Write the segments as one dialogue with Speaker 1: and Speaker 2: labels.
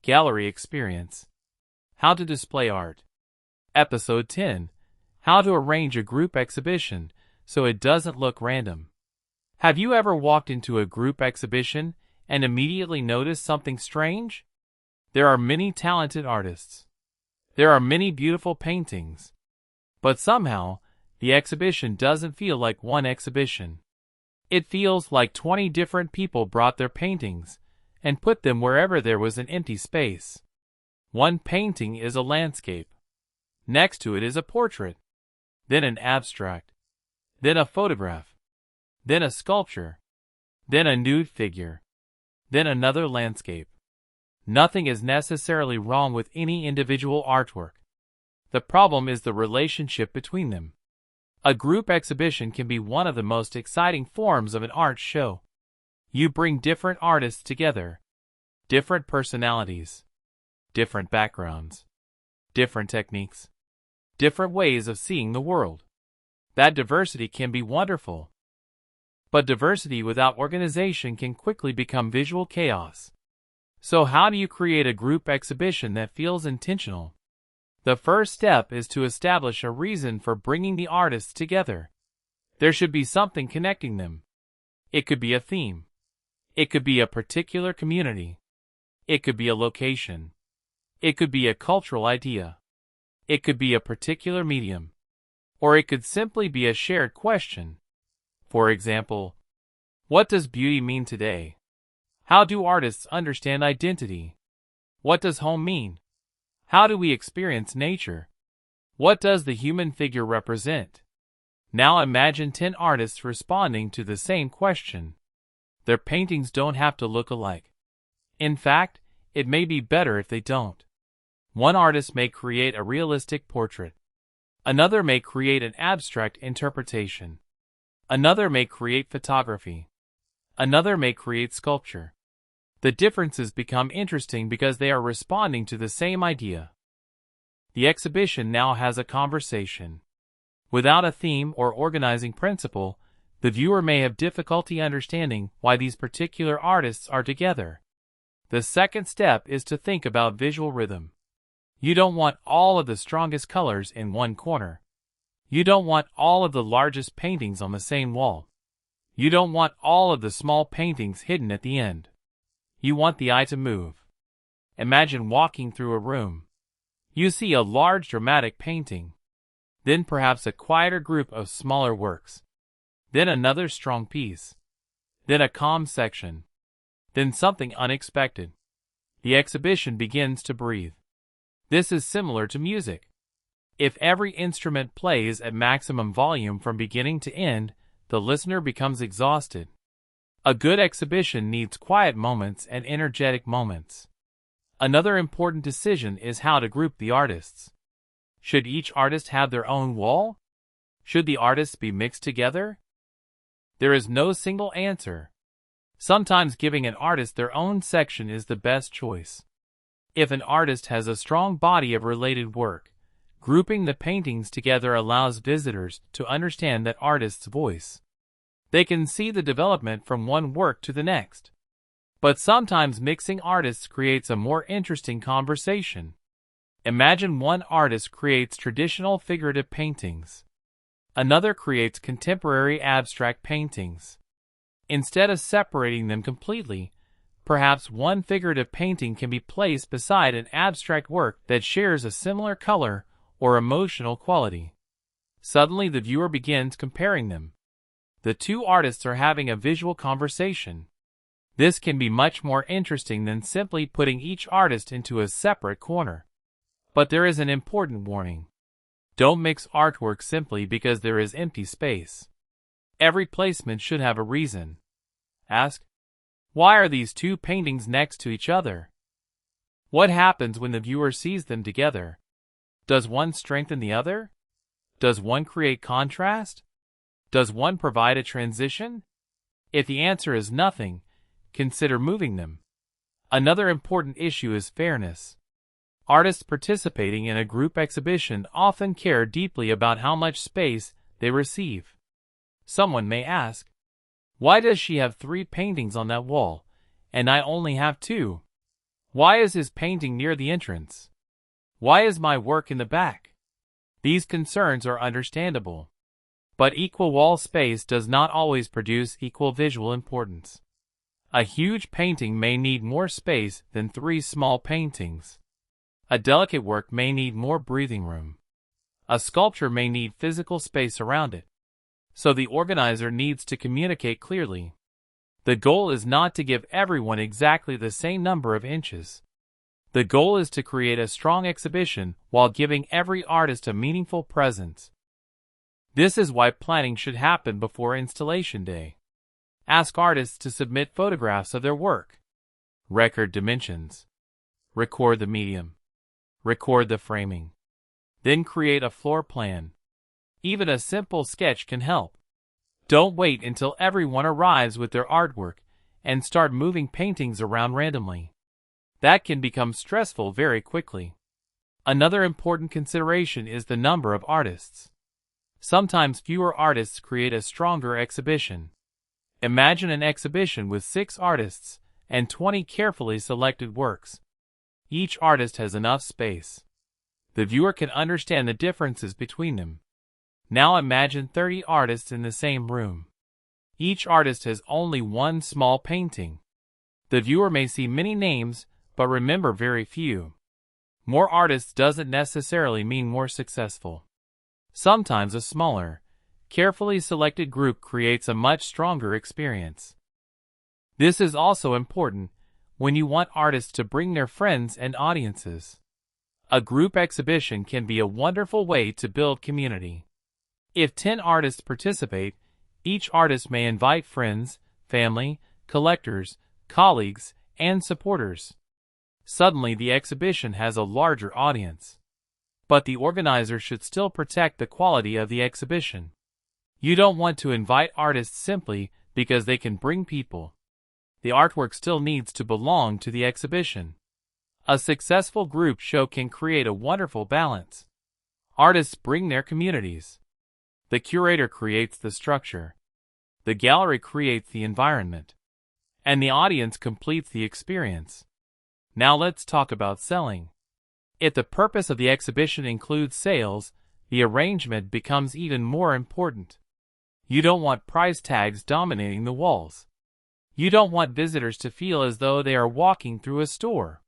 Speaker 1: Gallery Experience. How to display art. Episode 10. How to arrange a group exhibition so it doesn't look random. Have you ever walked into a group exhibition and immediately noticed something strange? There are many talented artists. There are many beautiful paintings. But somehow, the exhibition doesn't feel like one exhibition. It feels like 20 different people brought their paintings and put them wherever there was an empty space. One painting is a landscape. Next to it is a portrait. Then an abstract. Then a photograph. Then a sculpture. Then a nude figure. Then another landscape. Nothing is necessarily wrong with any individual artwork. The problem is the relationship between them. A group exhibition can be one of the most exciting forms of an art show. You bring different artists together, different personalities, different backgrounds, different techniques, different ways of seeing the world. That diversity can be wonderful. But diversity without organization can quickly become visual chaos. So how do you create a group exhibition that feels intentional? The first step is to establish a reason for bringing the artists together. There should be something connecting them. It could be a theme. It could be a particular community. It could be a location. It could be a cultural idea. It could be a particular medium. Or it could simply be a shared question. For example, what does beauty mean today? How do artists understand identity? What does home mean? How do we experience nature? What does the human figure represent? Now imagine 10 artists responding to the same question. Their paintings don't have to look alike. In fact, it may be better if they don't. One artist may create a realistic portrait. Another may create an abstract interpretation. Another may create photography. Another may create sculpture. The differences become interesting because they are responding to the same idea. The exhibition now has a conversation. Without a theme or organizing principle, the viewer may have difficulty understanding why these particular artists are together. The second step is to think about visual rhythm. You don't want all of the strongest colors in one corner. You don't want all of the largest paintings on the same wall. You don't want all of the small paintings hidden at the end. You want the eye to move. Imagine walking through a room. You see a large dramatic painting. Then perhaps a quieter group of smaller works. Then another strong piece. Then a calm section. Then something unexpected. The exhibition begins to breathe. This is similar to music. If every instrument plays at maximum volume from beginning to end, the listener becomes exhausted. A good exhibition needs quiet moments and energetic moments. Another important decision is how to group the artists. Should each artist have their own wall? Should the artists be mixed together? There is no single answer. Sometimes giving an artist their own section is the best choice. If an artist has a strong body of related work, grouping the paintings together allows visitors to understand that artist's voice. They can see the development from one work to the next. But sometimes mixing artists creates a more interesting conversation. Imagine one artist creates traditional figurative paintings. Another creates contemporary abstract paintings. Instead of separating them completely, perhaps one figurative painting can be placed beside an abstract work that shares a similar color or emotional quality. Suddenly the viewer begins comparing them. The two artists are having a visual conversation. This can be much more interesting than simply putting each artist into a separate corner. But there is an important warning. Don't mix artwork simply because there is empty space. Every placement should have a reason. Ask, why are these two paintings next to each other? What happens when the viewer sees them together? Does one strengthen the other? Does one create contrast? Does one provide a transition? If the answer is nothing, consider moving them. Another important issue is fairness. Artists participating in a group exhibition often care deeply about how much space they receive. Someone may ask, why does she have 3 paintings on that wall, and I only have 2? Why is his painting near the entrance? Why is my work in the back? These concerns are understandable. But equal wall space does not always produce equal visual importance. A huge painting may need more space than 3 small paintings. A delicate work may need more breathing room. A sculpture may need physical space around it. So the organizer needs to communicate clearly. The goal is not to give everyone exactly the same number of inches. The goal is to create a strong exhibition while giving every artist a meaningful presence. This is why planning should happen before installation day. Ask artists to submit photographs of their work. Record dimensions. Record the medium. Record the framing. Then create a floor plan. Even a simple sketch can help. Don't wait until everyone arrives with their artwork and start moving paintings around randomly. That can become stressful very quickly. Another important consideration is the number of artists. Sometimes fewer artists create a stronger exhibition. Imagine an exhibition with 6 artists and 20 carefully selected works. Each artist has enough space. The viewer can understand the differences between them. Now imagine 30 artists in the same room. Each artist has only one small painting. The viewer may see many names, but remember very few. More artists doesn't necessarily mean more successful. Sometimes a smaller, carefully selected group creates a much stronger experience. This is also important when you want artists to bring their friends and audiences. A group exhibition can be a wonderful way to build community. If 10 artists participate, each artist may invite friends, family, collectors, colleagues, and supporters. Suddenly the exhibition has a larger audience. But the organizer should still protect the quality of the exhibition. You don't want to invite artists simply because they can bring people. The artwork still needs to belong to the exhibition. A successful group show can create a wonderful balance. Artists bring their communities. The curator creates the structure. The gallery creates the environment. And the audience completes the experience. Now let's talk about selling. If the purpose of the exhibition includes sales, the arrangement becomes even more important. You don't want price tags dominating the walls. You don't want visitors to feel as though they are walking through a store.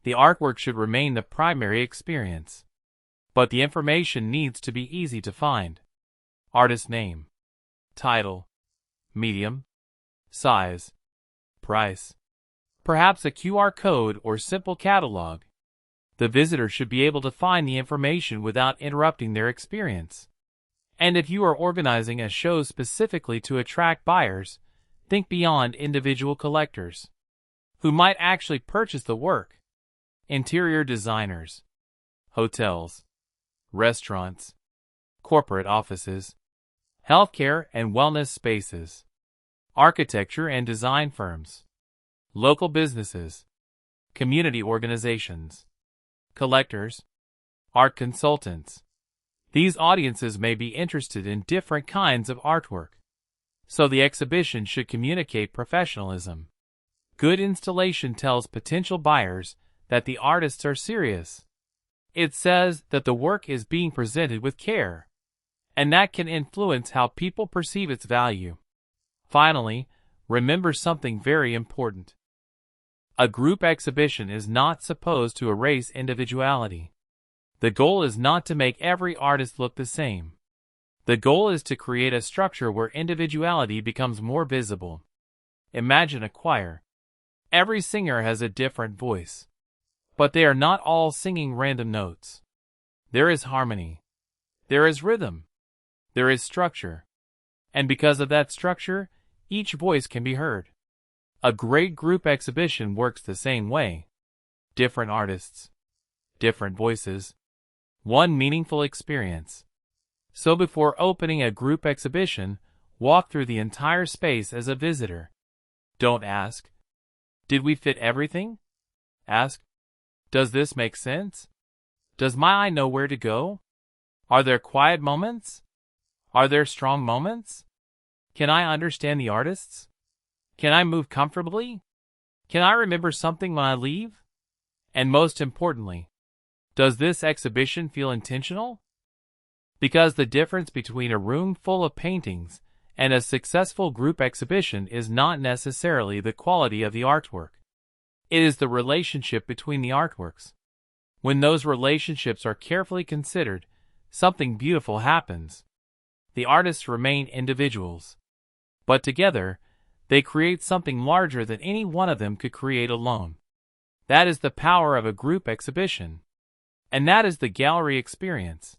Speaker 1: The artwork should remain the primary experience. But the information needs to be easy to find. Artist name, title, medium, size, price. Perhaps a QR code or simple catalog. The visitor should be able to find the information without interrupting their experience. And if you are organizing a show specifically to attract buyers, think beyond individual collectors, who might actually purchase the work. Interior designers, hotels, restaurants, corporate offices, healthcare and wellness spaces, architecture and design firms, local businesses, community organizations, collectors, art consultants. These audiences may be interested in different kinds of artwork. So the exhibition should communicate professionalism. Good installation tells potential buyers that the artists are serious. It says that the work is being presented with care. And that can influence how people perceive its value. Finally, remember something very important. A group exhibition is not supposed to erase individuality. The goal is not to make every artist look the same. The goal is to create a structure where individuality becomes more visible. Imagine a choir. Every singer has a different voice. But they are not all singing random notes. There is harmony. There is rhythm. There is structure. And because of that structure, each voice can be heard. A great group exhibition works the same way. Different artists. Different voices. One meaningful experience. So before opening a group exhibition, walk through the entire space as a visitor. Don't ask, "Did we fit everything?" Ask, "Does this make sense? Does my eye know where to go? Are there quiet moments? Are there strong moments? Can I understand the artists? Can I move comfortably?" Can I remember something when I leave? And most importantly, does this exhibition feel intentional? Because the difference between a room full of paintings and a successful group exhibition is not necessarily the quality of the artwork. It is the relationship between the artworks. When those relationships are carefully considered, something beautiful happens. The artists remain individuals, but together, they create something larger than any one of them could create alone. That is the power of a group exhibition. And that is the gallery experience.